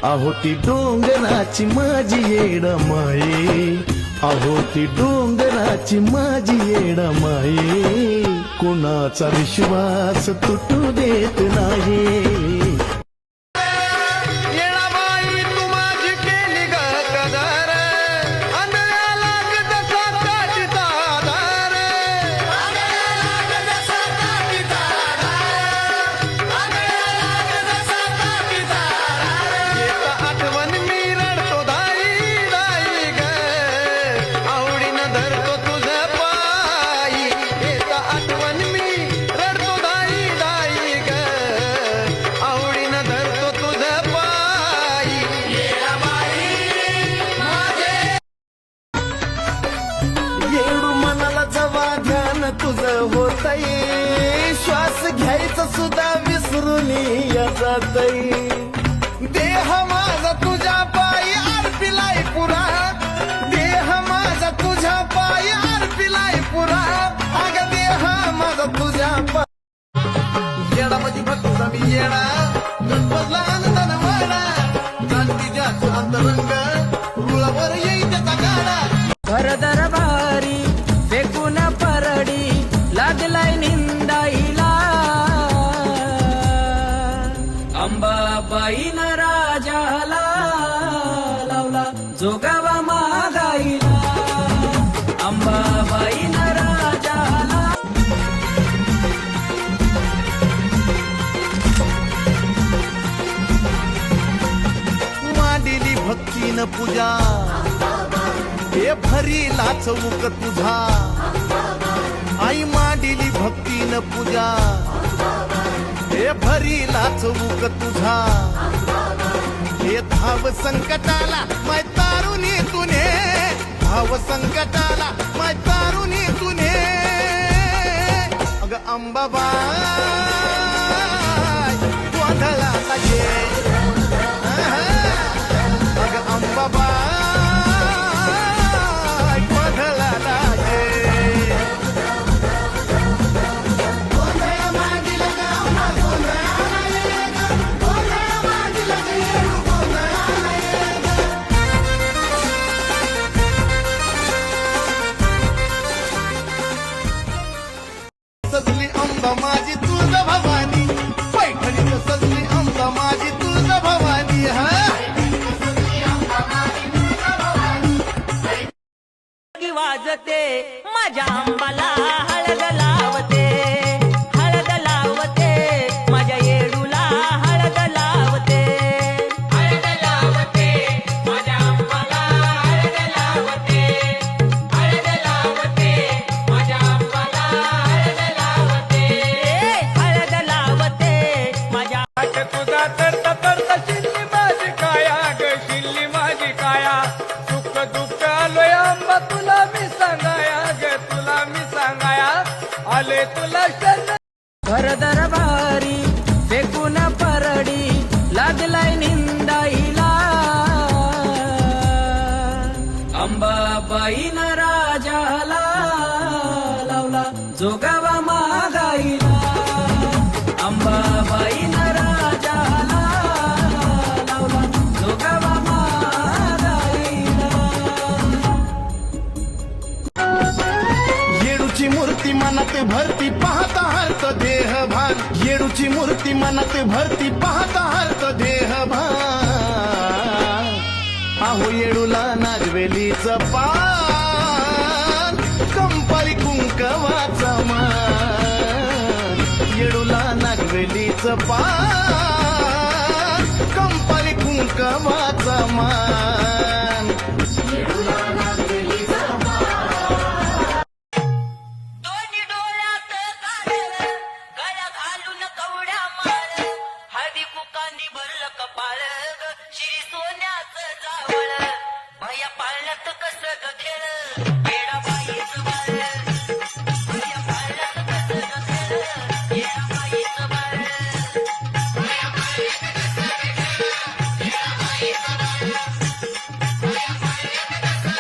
अहो ती डोंगराची माझी येड माये, अहो ती डोंगराची माझी येड माये, कोणाचा विश्वास तुटू देत नाही। तुझं होतय श्वास घ्यायचं सुद्धा विसरून जातय, देह माझा तुझ्या पायी अर्पिलाय पुरा, देह माझा तुझ्या पायी अर्पिलाय पुरा, अग देह माझा तुझ्या पायी। येडामध्ये भक्ता मी येडा गणपतला आनंदान वाडा, जाणती द्याच अंतरंग रुळावर येई त्याचा गाडा, घर दरबारी फेकून परडी लागलाय निंदाईला, अंबाबाईन राजाला लावला जोगावा मागाईला, अंबाबाईन राजाला। मांडिली भक्तीन पूजा हे भरीला चौक तुझा, आई मांडिली भक्तीन पूजा हे भरीला चौक तुझा, हे धाव संकटाला मै तारुणी तुने, धाव संकटाला मै तारुणी तुने, अग अंबाबाई गोंधळा ये, अग अंबाबाई सजली अंबा माझी तुळजा भवानी, पैठणीत सजली अंबा माझी तुळजा भवानी, हा वाजते माझ्या अंबाला हळद लावते, हळद लावते माझ्या येडूला हळद लावते, हळद लावते माझ्या अंबाला हळद लावते, हळद लावते माझ्या अंबाला हळद लावते, हळद लावते माझ्या। तुझा करता करता शिल्ली माझी काया ग, शिल्ली माझी काया, सुख दुःख आलोय अंबा तुला मी सांगाया ग, तुला मी सांगाया आले तुला शरण। घर दरबारी फेकून परडी लागलाय निंदाईला, अंबाबाईन राजाला लावला जोगावा मागाईला, अंबाबाईन राजाला लावला जोगावा मागाईला। येडूची मूर्ती मनात भरती पाहता हरत देह भान, येडूची मूर्ती मनात भरती पाहता हरत देह भान, अहो येडूला नागवेलीचं पान, कंपाळी कुंकवाचा मान, येडूला नागवेलीचं पान, कंपाळी कुंकवाचा मान, येडूला नागवेलीचं दोन्ही डोळ्यात काजळ, गळ्यात घालून कवड्या माळ, हळदी कुकांनी भरलं कपाळ, श्री सोन्याचं जावळ, भया पाळण्यात कसं ग खेळ, येडाबाईचं बाळ, भया पाळण्यात कसं ग खेळ, येडाबाईचं बाळ, भया पाळण्यात कसं ग खेळ, येडाबाईचं बाळ, भया पाळण्यात कसं।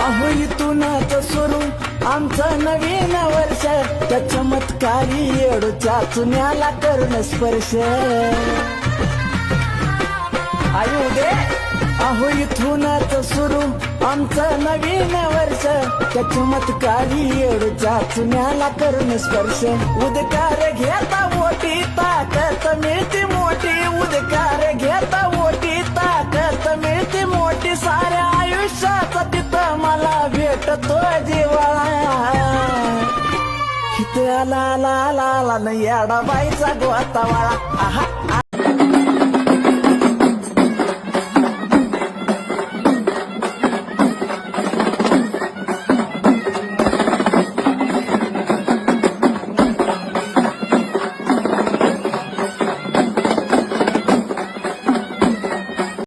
अहो इथूनात स्वरूप आमचं नवीन वर्ष त्या चमत्कारी येडूच्या चुन्याला करून स्पर्श आयु दे अहो इथूनच सुरू आमचं नवीन वर्ष त्या चमत्कारी येडूच्या चुन्याला करून स्पर्श उदकार घेता मोठी ताकद मिळती मोठी उदकार घेता मोठी ताकद मिळती मोठी साऱ्या आयुष्याचा तिथं मला भेटतो जिवाळा इथे आला आला आला आला न येडा बाईचा गोतावाळा आहा